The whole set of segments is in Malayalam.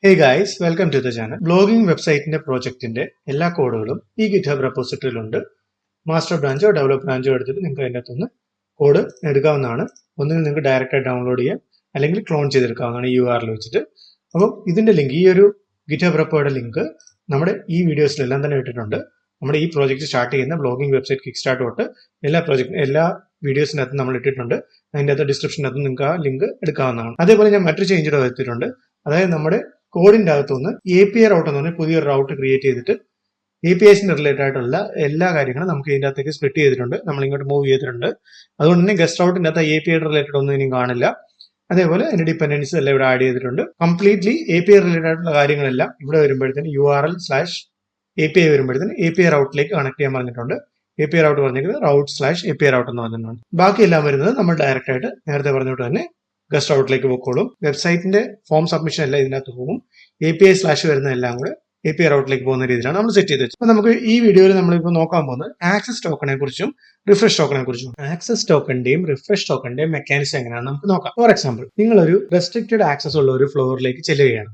Hey guys, welcome to the channel. Blogging വെബ്സൈറ്റിന്റെ പ്രോജക്റ്റിന്റെ എല്ലാ കോഡുകളും ഈ GitHub റെപ്പോസിറ്ററിയിലുണ്ട്. മാസ്റ്റർ ബ്രാഞ്ചോ ഡെവലപ്പ് ബ്രാഞ്ചോ എടുത്തിട്ട് നിങ്ങൾക്ക് അതിൻ്റെ അകത്തുനിന്ന് കോഡ് എടുക്കാവുന്നതാണ്. ഒന്നുകിൽ നിങ്ങൾക്ക് ഡയറക്റ്റായി ഡൗൺലോഡ് ചെയ്യാം, അല്ലെങ്കിൽ ക്ലോൺ ചെയ്തെടുക്കാവുന്നതാണ് ഈ URL വെച്ചിട്ട്. അപ്പം ഇതിന്റെ ലിങ്ക്, ഈ ഒരു GitHub റെപ്പോയുടെ ലിങ്ക് നമ്മുടെ ഈ വീഡിയോസിലെല്ലാം തന്നെ ഇട്ടിട്ടുണ്ട്. നമ്മുടെ ഈ പ്രോജക്റ്റ് സ്റ്റാർട്ട് ചെയ്യുന്ന ബ്ലോഗിംഗ് വെബ്സൈറ്റ് കിക്ക് സ്റ്റാർട്ട് തൊട്ട് എല്ലാ വീഡിയോസിനകത്തും നമ്മൾ ഇട്ടിട്ടുണ്ട്. അതിൻ്റെ അകത്ത് ഡിസ്ക്രിപ്ഷനകത്ത് നിങ്ങൾക്ക് ആ ലിങ്ക് എടുക്കാവുന്നതാണ്. അതേപോലെ ഞാൻ മറ്റൊരു ചേഞ്ച് വരുത്തിയിട്ടുണ്ട്. അതായത് നമ്മുടെ കോഡിന്റെ അകത്തുനിന്ന് API റൗട്ട് എന്ന് പറഞ്ഞാൽ പുതിയൊരു റൗട്ട് ക്രിയേറ്റ് ചെയ്തിട്ട് APIസിന് റിലേറ്റഡ് ആയിട്ടുള്ള എല്ലാ കാര്യങ്ങളും നമുക്ക് ഇതിന്റെ അകത്തേക്ക് സ്പ്ലിറ്റ് ചെയ്തിട്ടുണ്ട്. നമ്മൾ ഇങ്ങോട്ട് മൂവ് ചെയ്തിട്ടുണ്ട്. അതുകൊണ്ട് തന്നെ ഗസ്റ്റ് റൗട്ടിന്റെ അകത്ത് API റിലേറ്റഡ് ഒന്നും ഇനി കാണില്ല. അതേപോലെ അതിന്റെ ഡിപ്പെൻഡൻസി എല്ലാം ഇവിടെ ആഡ് ചെയ്തിട്ടുണ്ട്. കംപ്ലീറ്റ്ലി API റിലേറ്റഡ് ആയിട്ടുള്ള കാര്യങ്ങളെല്ലാം ഇവിടെ വരുമ്പോഴത്തേന് URL/API വരുമ്പോഴത്തേന് API റൗട്ടിലേക്ക് കണക്ട് ചെയ്യാൻ പറഞ്ഞിട്ടുണ്ട്. API റൗട്ട് പറഞ്ഞിരിക്കുന്നത് route/API റൗട്ട് എന്ന് പറഞ്ഞിട്ടുണ്ട്. ബാക്കിയെല്ലാം വരുന്നത് നമ്മൾ ഡയറക്റ്റ് ആയിട്ട് നേരത്തെ പറഞ്ഞിട്ട് തന്നെ ഗസ്റ്റ് റൗട്ടിലേക്ക് പോയിക്കോളും. വെബ്സൈറ്റിന്റെ ഫോം സബ്മിഷൻ എല്ലാം ഇതിനകത്ത് പോകും. API/ വരുന്ന എല്ലാം കൂടെ API റൗട്ടിലേക്ക് പോകുന്ന രീതിയിലാണ് നമ്മൾ സെറ്റ് ചെയ്ത് വെച്ചത്. അപ്പൊ നമുക്ക് ഈ വീഡിയോയിൽ നമ്മളിപ്പോൾ നോക്കാൻ പോകുന്നത് ആക്സസ് ടോക്കണെ കുറിച്ചും റിഫ്രഷ് ടോക്കണെ കുറിച്ചും. ആക്സസ് ടോക്കന്റെയും റിഫ്രഷ് ടോക്കന്റെയും മെക്കാനിസം എങ്ങനെയാണെന്ന് നമുക്ക് നോക്കാം. ഫോർ എക്സാമ്പിൾ, നിങ്ങളൊരു റെസ്ട്രിക്റ്റഡ് ആക്സസ് ഉള്ള ഒരു ഫ്ലോറിലേക്ക് ചെല്ലുകയാണ്.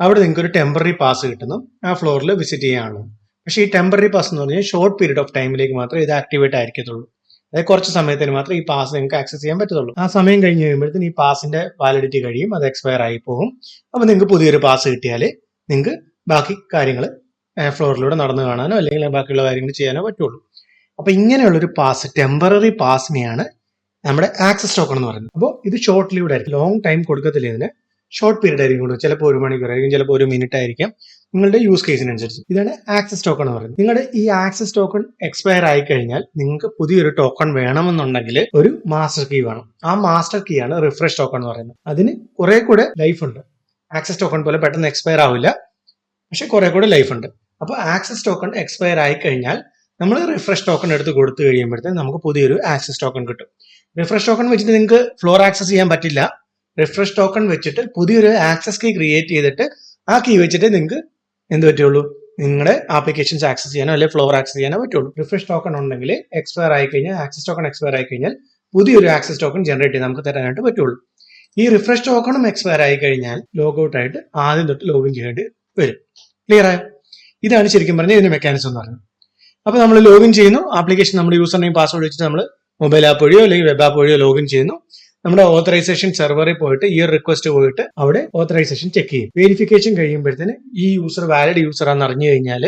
അവിടെ നിങ്ങൾക്ക് ഒരു ടെമ്പററി പാസ് കിട്ടുന്നു, ആ ഫ്ലോറിൽ വിസിറ്റ് ചെയ്യാനുള്ളത്. പക്ഷേ ഈ ടെമ്പററി പാസ് എന്ന് പറഞ്ഞാൽ ഷോർട്ട് പീരീഡ് ഓഫ് ടൈമിലേക്ക് മാത്രമേ ഇത് ആക്ടിവേറ്റ് ആയിരിക്കത്തുള്ളൂ. അതായത് കുറച്ച് സമയത്തിന് മാത്രമേ ഈ പാസ് നിങ്ങൾക്ക് ആക്സസ് ചെയ്യാൻ പറ്റത്തുള്ളൂ. ആ സമയം കഴിഞ്ഞ് കഴിയുമ്പോഴത്തേന് ഈ പാസിന്റെ വാലിഡിറ്റി കഴിയും, അത് എക്സ്പയർ ആയി പോകും. അപ്പൊ നിങ്ങൾക്ക് പുതിയൊരു പാസ് കിട്ടിയാൽ നിങ്ങൾക്ക് ബാക്കി കാര്യങ്ങൾ ഫ്ലോറിലൂടെ നടന്നു കാണാനോ അല്ലെങ്കിൽ ബാക്കിയുള്ള കാര്യങ്ങൾ ചെയ്യാനോ പറ്റുള്ളൂ. അപ്പൊ ഇങ്ങനെയുള്ളൊരു പാസ്, ടെമ്പററി പാസിനെയാണ് നമ്മുടെ ആക്സസ് ടോക്കൺ എന്ന് പറയുന്നത്. അപ്പോൾ ഇത് ഷോർട്ട് ലീവ്ഡ് ആയിരിക്കും, ലോങ് ടൈം കൊടുക്കത്തില്ല. ഇതിന് ഷോർട്ട് പീരീഡ് ആയിരിക്കും കൊടുക്കുക. ചിലപ്പോൾ 1 മണിക്കൂറായിരിക്കും, ചിലപ്പോൾ 1 മിനിറ്റ് ആയിരിക്കാം, നിങ്ങളുടെ യൂസ് കേസിനനുസരിച്ച്. ഇതാണ് ആക്സസ് ടോക്കൺ എന്ന് പറയുന്നത്. നിങ്ങളുടെ ഈ ആക്സസ് ടോക്കൺ എക്സ്പയർ ആയി കഴിഞ്ഞാൽ നിങ്ങൾക്ക് പുതിയൊരു ടോക്കൺ വേണമെന്നുണ്ടെങ്കിൽ ഒരു മാസ്റ്റർ കീ വേണം. ആ മാസ്റ്റർ കീ ആണ് റിഫ്രഷ് ടോക്കൺ എന്ന് പറയുന്നത്. അതിന് കുറെ കൂടെ ലൈഫ് ഉണ്ട്. ആക്സസ് ടോക്കൺ പോലെ പെട്ടെന്ന് എക്സ്പയർ ആവില്ല, പക്ഷെ കുറെ കൂടെ ലൈഫ് ഉണ്ട്. അപ്പോൾ ആക്സസ് ടോക്കൺ എക്സ്പയർ ആയി കഴിഞ്ഞാൽ നമ്മൾ റിഫ്രഷ് ടോക്കൺ എടുത്ത് കൊടുത്തു കഴിയുമ്പോഴത്തേക്ക് നമുക്ക് പുതിയൊരു ആക്സസ് ടോക്കൺ കിട്ടും. റിഫ്രഷ് ടോക്കൺ വെച്ചിട്ട് നിങ്ങൾക്ക് ഫ്ലോർ ആക്സസ് ചെയ്യാൻ പറ്റില്ല. റിഫ്രഷ് ടോക്കൺ വെച്ചിട്ട് പുതിയൊരു ആക്സസ് കീ ക്രിയേറ്റ് ചെയ്തിട്ട് ആ കീ വെച്ചിട്ട് നിങ്ങൾക്ക് എന്ത് പറ്റുള്ളൂ, നിങ്ങളുടെ ആപ്ലിക്കേഷൻസ് ആക്സസ് ചെയ്യാനോ അല്ലെങ്കിൽ ഫ്ലോർ ആക്സസ് ചെയ്യാനോ പറ്റുള്ളൂ. റിഫ്രഷ് ടോക്കൺ ഉണ്ടെങ്കിൽ എക്സ്പയർ ആയി കഴിഞ്ഞാൽ, ആക്സസ് ടോക്കൺ എക്സ്പയർ ആയി കഴിഞ്ഞാൽ പുതിയൊരു ആക്സസ് ടോക്കൺ ജനറേറ്റ് ചെയ്ത് നമുക്ക് തരാനായിട്ട് പറ്റുള്ളൂ. ഈ റിഫ്രഷ് ടോക്കണും എക്സ്പയർ ആയി കഴിഞ്ഞാൽ ലോഗൌട്ട് ആയിട്ട് ആദ്യം തൊട്ട് ലോഗിൻ ചെയ്യേണ്ടി വരും. ക്ലിയർ ആയോ? ഇതാണ് ശരിക്കും പറഞ്ഞാൽ ഇതിന്റെ മെക്കാനിസം എന്ന് പറയുന്നത്. അപ്പൊ നമ്മൾ ലോഗിൻ ചെയ്യുന്നു, ആപ്ലിക്കേഷൻ നമ്മുടെ യൂസർ നെയിം പാസ്വേഡ് വെച്ചിട്ട് നമ്മൾ മൊബൈൽ ആപ്പ് വഴിയോ അല്ലെങ്കിൽ വെബ് ആപ്പ് വഴിയോ ലോഗിൻ ചെയ്യുന്നു. നമ്മുടെ ഓത്തറൈസേഷൻ സെർവറിൽ പോയിട്ട് ഈ റിക്വസ്റ്റ് പോയിട്ട് അവിടെ ഓത്തറൈസേഷൻ ചെക്ക് ചെയ്യും. വെരിഫിക്കേഷൻ കഴിയുമ്പോഴത്തേന് ഈ യൂസർ വാലിഡ് യൂസർ ആണെന്ന് അറിഞ്ഞു കഴിഞ്ഞാൽ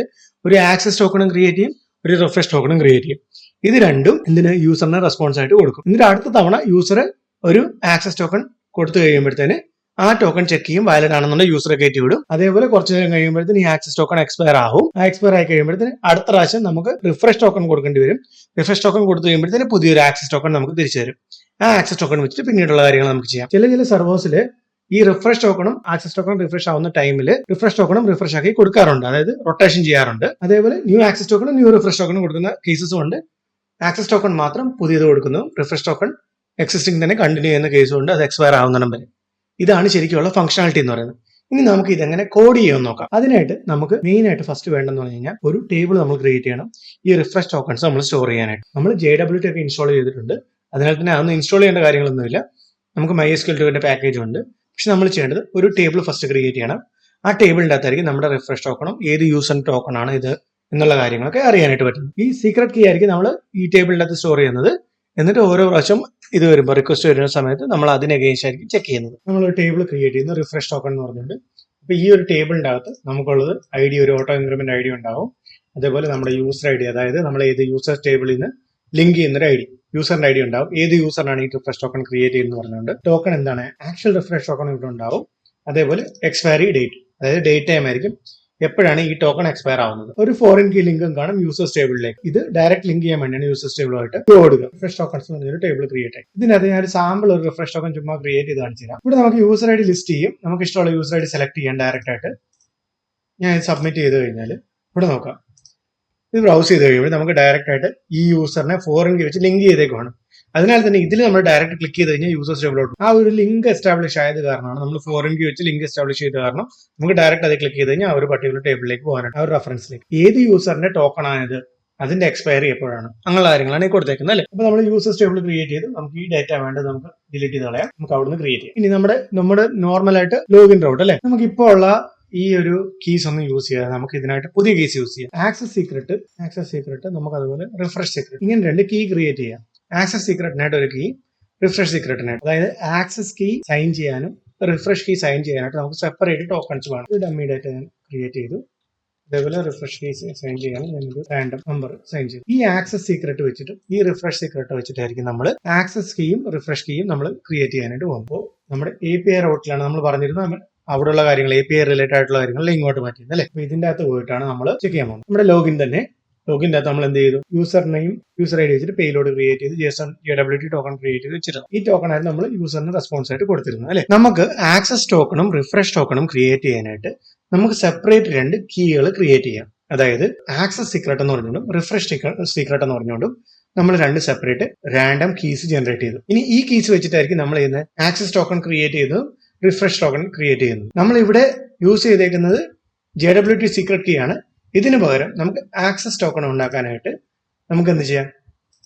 ഒരു ആക്സസ് ടോക്കണും ക്രിയേറ്റ് ചെയ്യും, ഒരു റിഫ്രഷ് ടോക്കണും ക്രിയേറ്റ് ചെയ്യും. ഇത് രണ്ടും ഇതിന് യൂസറിന് റെസ്പോൺസ് ആയിട്ട് കൊടുക്കും. എന്നിട്ട് അടുത്ത തവണ യൂസർ ഒരു ആക്സസ് ടോക്കൺ കൊടുത്തു കഴിയുമ്പോഴത്തേന് ആ ടോക്കൺ ചെക്ക് ചെയ്യും, വാലിഡ് ആണെന്നുണ്ടെങ്കിൽ യൂസറെ കയറ്റി വിടും. അതേപോലെ കുറച്ച് നേരം കഴിയുമ്പോഴത്തേന് ഈ ആക്സസ് ടോക്കൺ എക്സ്പയർ ആവും. ആ എക്സ്പയർ ആയി കഴിയുമ്പോഴത്തേന് അടുത്ത പ്രാവശ്യം നമുക്ക് റിഫ്രഷ് ടോക്കൺ കൊടുക്കേണ്ടി വരും. റിഫ്രഷ് ടോക്കൺ കൊടുത്തു കഴിയുമ്പോഴത്തേന് പുതിയൊരു ആക്സസ് ടോക്കൺ നമുക്ക് തിരിച്ചു തരും. ആ ആക്സസ് ടോക്കൺ വെച്ചിട്ട് പിന്നീടുള്ള കാര്യങ്ങൾ നമുക്ക് ചെയ്യാം. ചില സെർവേഴ്സിൽ ഈ റിഫ്രഷ് ടോക്കണും ആക്സസ് ടോക്കണും റിഫ്രഷ് ആവുന്ന ടൈമിൽ റിഫ്രഷ് ടോക്കണും റിഫ്രഷ് ആക്കി കൊടുക്കാറുണ്ട്, അതായത് റൊട്ടേഷൻ ചെയ്യാറുണ്ട്. അതേപോലെ ന്യൂ ആക്സസ് ടോക്കണും ന്യൂ റിഫ്രഷ് ടോക്കണും കൊടുക്കുന്ന കേസസും ഉണ്ട്. ആക്സസ് ടോക്കൺ മാത്രം പുതിയത് കൊടുക്കുന്നു, റിഫ്രഷ് ടോക്കൺ എക്സിസ്റ്റിംഗ് തന്നെ കണ്ടിന്യൂ ചെയ്യുന്ന കേസും ഉണ്ട്, അത് എക്സ്പയർ ആവുന്ന വരെ. ഇതാണ് ശരിക്കുള്ള ഫംഗ്ഷനാലിറ്റി എന്ന് പറയുന്നത്. ഇനി നമുക്ക് ഇതെങ്ങനെ കോഡ് ചെയ്യാമെന്ന് നോക്കാം. അതിനായിട്ട് നമുക്ക് മെയിൻ ആയിട്ട് ഫസ്റ്റ് വേണ്ടെന്ന് പറഞ്ഞു കഴിഞ്ഞാൽ ഒരു ടേബിൾ നമ്മൾ ക്രിയേറ്റ് ചെയ്യണം. ഈ റിഫ്രഷ് ടോക്കൺസ് നമ്മൾ സ്റ്റോർ ചെയ്യാനായിട്ട് നമ്മൾ JWT ഒക്കെ ഇൻസ്റ്റാൾ ചെയ്തിട്ടുണ്ട്. അതിനാൽ തന്നെ അതൊന്നും ഇൻസ്റ്റാൾ ചെയ്യേണ്ട കാര്യങ്ങളൊന്നുമില്ല. നമുക്ക് MySQL പാക്കേജ് ഉണ്ട്. പക്ഷെ നമ്മൾ ചെയ്യേണ്ടത് ഒരു ടേബിൾ ഫസ്റ്റ് ക്രിയേറ്റ് ചെയ്യണം. ആ ടേബിളിൻ്റെ അകത്തായിരിക്കും നമ്മുടെ റിഫ്രഷ് ടോക്കണും ഏത് യൂസറിന്റെ ടോക്കൺ ആണ് ഇത് എന്നുള്ള കാര്യങ്ങളൊക്കെ അറിയാനായിട്ട് പറ്റും. ഈ സീക്രട്ട് കീ ആയിരിക്കും നമ്മൾ ഈ ടേബിളിൻ്റെ അകത്ത് സ്റ്റോർ ചെയ്യുന്നത്. എന്നിട്ട് ഓരോ പ്രാവശ്യം ഇത് വരുമ്പോൾ, റിക്വസ്റ്റ് വരുന്ന സമയത്ത് നമ്മൾ അതിനെ അഗെയിൻസ്റ്റ് ആയിരിക്കും ചെക്ക് ചെയ്യുന്നത്. നമ്മൾ ഒരു ടേബിൾ ക്രിയേറ്റ് ചെയ്യുന്ന റിഫ്രഷ് ടോക്കൺ എന്ന് പറഞ്ഞിട്ടുണ്ട്. അപ്പൊ ഈ ഒരു ടേബിളിൻ്റെ അകത്ത് നമുക്കുള്ളത് ID, ഒരു ഓട്ടോ ഇൻക്രിമെന്റ് ID ഉണ്ടാവും. അതേപോലെ നമ്മുടെ യൂസർ ID, അതായത് നമ്മൾ ഏത് യൂസർ ടേബിളിൽ നിന്ന് ലിങ്ക് ചെയ്യുന്നൊരു ID, യൂസറിന്റെ ID ഉണ്ടാവും. ഏത് യൂസറിനാണ് ഈ റിഫ്രഷ് ടോക്കൺ ക്രിയേറ്റ് ചെയ്യുന്നത് പറഞ്ഞുകൊണ്ട് ടോക്കൺ എന്താണ്, ആക്ച്വൽ റിഫ്രഷ് ടോക്കൺ ഇവിടെ ഉണ്ടാവും. അതേപോലെ എക്സ്പയറി ഡേറ്റ്, അതായത് ഡേറ്റ് ടൈം ആയിരിക്കും എപ്പോഴാണ് ഈ ടോക്കൺ എക്സ്പയർ ആവുന്നത്. ഒരു ഫോറിൻ കീ ലിങ്കും കാണും യൂസേഴ്സ് ടേബിളിലേക്ക്. ഇത് ഡയറക്റ്റ് ലിങ്ക് ചെയ്യാൻ വേണ്ടിയാണ് യൂസേഴ്സ് ടേബിളുമായിട്ട് കൊടുക്കുക. റിഫ്രഷ് ടോക്കൺസ് എന്നൊരു ടേബിൾ ക്രിയേറ്റ് ആയി. ഇതിനകത്ത് ഞാൻ ഒരു സാമ്പിൾ ഒരു റിഫ്രഷ് ടോക്കൺ ചുമ്മാ ക്രിയേറ്റ് ചെയ്ത് കാണിച്ചു തരാം. ഇവിടെ നമുക്ക് യൂസർ ID ലിസ്റ്റ് ചെയ്യും. നമുക്ക് ഇഷ്ടമുള്ള യൂസർ ID സെലക്ട് ചെയ്യാൻ ഡയറക്റ്റ് ആയിട്ട്. ഞാൻ ഇത് സബ്മിറ്റ് ചെയ്ത് കഴിഞ്ഞാൽ ഇവിടെ നോക്കാം, ഇത് ബ്രൗസ് ചെയ്ത് കഴിയുമ്പോൾ നമുക്ക് ഡയറക്റ്റ് ആയിട്ട് ഈ യൂസറിനെ ഫോറിൻ കീ വെച്ച് ലിങ്ക് ചെയ്തേക്കുവാണ്. അതിനാൽ തന്നെ ഇതിൽ നമ്മൾ ഡയറക്റ്റ് ക്ലിക്ക് ചെയ്ത് കഴിഞ്ഞാൽ യൂസേഴ്സ് ടേബിളോട്ട് ആ ഒരു ലിങ്ക് എസ്റ്റാബ്ലിഷ് ആയത് കാരണമാണ്, നമ്മൾ ഫോറിൻ കീ വെച്ച് ലിങ്ക് എസ്റ്റാബ്ലിഷ് ചെയ്ത കാരണം നമുക്ക് ഡയറക്റ്റ് അത് ക്ലിക്ക് ചെയ്ത് കഴിഞ്ഞാൽ ആ ഒരു പർട്ടിക്കുലർ ടേബിളിലേക്ക് പോകാനായിട്ട്, ആ ഒരു റെഫറൻസിലേക്ക്. ഏത് യൂസറിന്റെ ടോക്കൺ ആയത് അതിന്റെ എക്സ്പയറി എപ്പോഴാണ്, അങ്ങനെയുള്ള കാര്യങ്ങളാണ് ഈ കൊടുത്തേക്കുന്നത് അല്ലേ. അപ്പൊ നമ്മൾ യൂസേഴ്സ് ടേബിൾ ക്രിയേറ്റ് ചെയ്ത് നമുക്ക് ഈ ഡേറ്റ വേണ്ടത് നമുക്ക് ഡിലീറ്റ് ചെയ്ത് കളയാം. നമുക്ക് അവിടുന്ന് ക്രിയേറ്റ് ചെയ്യാം. ഇനി നമ്മുടെ നോർമൽ ആയിട്ട് ലോഗിൻ റൗട്ട് അല്ലെ, നമുക്ക് ഇപ്പോൾ ഉള്ള ഈ ഒരു കീസ് ഒന്നും യൂസ് ചെയ്യാതെ നമുക്ക് ഇതിനായിട്ട് പുതിയ കീസ് യൂസ് ചെയ്യാം. ആക്സസ് സീക്രട്ട് നമുക്ക് അതുപോലെ റിഫ്രഷ് സീക്രട്ട്, ഇങ്ങനെ 2 കീ ക്രിയേറ്റ് ചെയ്യാം. ആക്സസ് സീക്രട്ടിനായിട്ട് ഒരു കീ, റിഫ്രഷ് സീക്രട്ടിനായിട്ട്. അതായത് ആക്സസ് കീ സൈൻ ചെയ്യാനും റിഫ്രഷ് കീ സൈൻ ചെയ്യാനായിട്ട് നമുക്ക് സെപ്പറേറ്റ് ടോക്കൺസ് വേണം. ഒരു ഡമ്മി ഡേറ്റ ഞാൻ ക്രിയേറ്റ് ചെയ്തു. അതേപോലെ റിഫ്രഷ് കീ സൈൻ ചെയ്യാനും ഞാനൊരു റാൻഡം നമ്പർ സൈൻ ചെയ്തു. ഈ ആക്സസ് സീക്രട്ട് വെച്ചിട്ടും ഈ റിഫ്രഷ് സീക്രട്ട് വെച്ചിട്ടായിരിക്കും നമ്മൾ ആക്സസ് കീയും റിഫ്രഷ് കീയും നമ്മൾ ക്രിയേറ്റ് ചെയ്യാനായിട്ട് പോകുമ്പോൾ നമ്മുടെ API റൗട്ടിലാണ് നമ്മൾ പറഞ്ഞിരുന്നത് അവിടെയുള്ള കാര്യങ്ങൾ API റിലേറ്റഡ് ആയിട്ടുള്ള കാര്യങ്ങൾ ഇങ്ങോട്ട് മാറ്റിയത് അല്ലെ. അപ്പൊ ഇതിന്റെ അകത്ത് പോയിട്ടാണ് നമ്മൾ ചെക്ക് ചെയ്യാൻ പോകുന്നത്. നമ്മുടെ ലോഗിന്റെ അകത്ത് നമ്മൾ എന്ത് ചെയ്തു, യൂസർ നെയിം യൂസർ ഐഡി വെച്ചിട്ട് പേലോഡ് ക്രിയേറ്റ് ചെയ്ത് JWT ടോക്കൺ ക്രിയേറ്റ് ചെയ്ത് വെച്ചിരുന്നു. ഈ ടോക്കൺ ആയിരുന്നു നമ്മൾ യൂസറിന് റെസ്പോൺസ് ആയിട്ട് കൊടുത്തിരുന്നത് അല്ലെ. നമുക്ക് ആക്സസ് ടോക്കണും റിഫ്രഷ് ടോക്കണും ക്രിയേറ്റ് ചെയ്യാനായിട്ട് നമുക്ക് സെപ്പറേറ്റ് 2 കീകൾ ക്രിയേറ്റ് ചെയ്യാം. അതായത് ആക്സസ് സീക്രട്ട് എന്ന് പറഞ്ഞുകൊണ്ടും റിഫ്രഷ് സീക്രട്ട് എന്ന് പറഞ്ഞുകൊണ്ടും നമ്മൾ 2 സെപ്പറേറ്റ് റാൻഡം കീസ് ജനറേറ്റ് ചെയ്തു. ഇനി ഈ കീസ് വെച്ചിട്ടായിരിക്കും നമ്മൾ ചെയ്യുന്നത് ആക്സസ് ടോക്കൺ ക്രിയേറ്റ് ചെയ്തതും റിഫ്രഷ് ടോക്കൺ ക്രിയേറ്റ് ചെയ്യുന്നത്. നമ്മൾ ഇവിടെ യൂസ് ചെയ്തേക്കുന്നത് JWT സീക്രട്ട് കീ ആണ്. ഇതിന് പകരം നമുക്ക് ആക്സസ് ടോക്കൺ ഉണ്ടാക്കാനായിട്ട് നമുക്ക് എന്ത് ചെയ്യാം,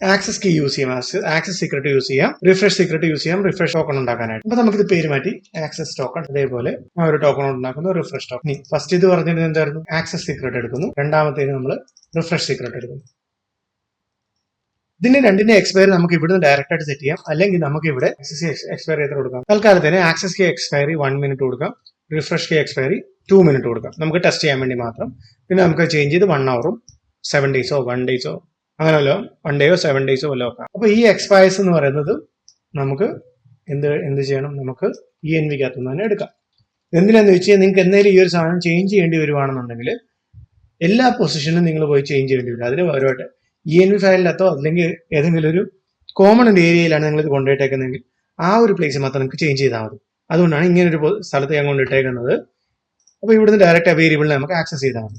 ആക്സസ് കീ യൂസ് ചെയ്യാം, ആക്സസ് സീക്രട്ട് യൂസ് ചെയ്യാം, റിഫ്രഷ് സീക്രട്ട് യൂസ് ചെയ്യാം റിഫ്രഷ് ടോക്കൺ ഉണ്ടാക്കാനായിട്ട്. അപ്പൊ നമുക്കിത് പേര് മാറ്റി ആക്സസ് ടോക്കൺ, അതേപോലെ ആ ഒരു ടോക്കൺ ഉണ്ടാക്കുന്നു റിഫ്രഷ് ടോക്കൺ. ഫസ്റ്റ് ഇത് പറഞ്ഞിരുന്നത് എന്തായിരുന്നു, ആക്സസ് സീക്രട്ട് എടുക്കുന്നു, രണ്ടാമത്തേന് നമ്മൾ റിഫ്രഷ് സീക്രട്ട് എടുക്കുന്നു. ഇതിന്റെ 2ന്റെ എക്സ്പയറി നമുക്ക് ഇവിടുന്ന് ഡയറക്റ്റ് ആയിട്ട് സെറ്റ് ചെയ്യാം, അല്ലെങ്കിൽ നമുക്ക് ഇവിടെ എക്സ്പയറി എത്ര കൊടുക്കാം. തൽക്കാലത്തിന് ആക്സസ് കീ എക്സ്പയറി 1 മിനിറ്റ് കൊടുക്കാം, റിഫ്രഷ് കീ എക്സ്പയറി 2 മിനിറ്റ് കൊടുക്കാം, നമുക്ക് ടെസ്റ്റ് ചെയ്യാൻ വേണ്ടി മാത്രം. പിന്നെ നമുക്ക് ചേഞ്ച് ചെയ്ത് 1 ഹവറും 7 ഡേയ്സോ 1 ഡേയ്സോ അങ്ങനെ വല്ലോ 1 ഡേയോ 7 ഡേയ്സോ വല്ലോ വെക്കാം. അപ്പൊ ഈ എക്സ്പയർസ് എന്ന് പറയുന്നത് നമുക്ക് എന്ത് ചെയ്യണം, നമുക്ക് ENVക്കകത്ത് നിന്ന് തന്നെ എടുക്കാം. എന്തിനാന്ന് വെച്ചാൽ നിങ്ങൾക്ക് എന്തെങ്കിലും ഈ ഒരു സാധനം ചേഞ്ച് ചെയ്യേണ്ടി വരുവാണെന്നുണ്ടെങ്കിൽ എല്ലാ പൊസിഷനിലും നിങ്ങൾ പോയി ചേഞ്ച് ചെയ്യേണ്ടി വരും. അതിന് പകരമായിട്ട് ENV ഫയലിനകത്തോ അല്ലെങ്കിൽ ഏതെങ്കിലും ഒരു കോമൺ ഏരിയയിലാണ് നിങ്ങൾ ഇത് കൊണ്ടുപോയിട്ടേക്കുന്നതെങ്കിൽ ആ ഒരു പ്ലേസ് മാത്രം നിങ്ങൾക്ക് ചേഞ്ച് ചെയ്താൽ മതി. അതുകൊണ്ടാണ് ഇങ്ങനെ ഒരു സ്ഥലത്ത് ഞാൻ കൊണ്ടിട്ടേക്കുന്നത്. അപ്പൊ ഇവിടുന്ന് ഡയറക്റ്റ് ആ വേരിയബിളിനെ നമുക്ക് ആക്സസ് ചെയ്താൽ മതി.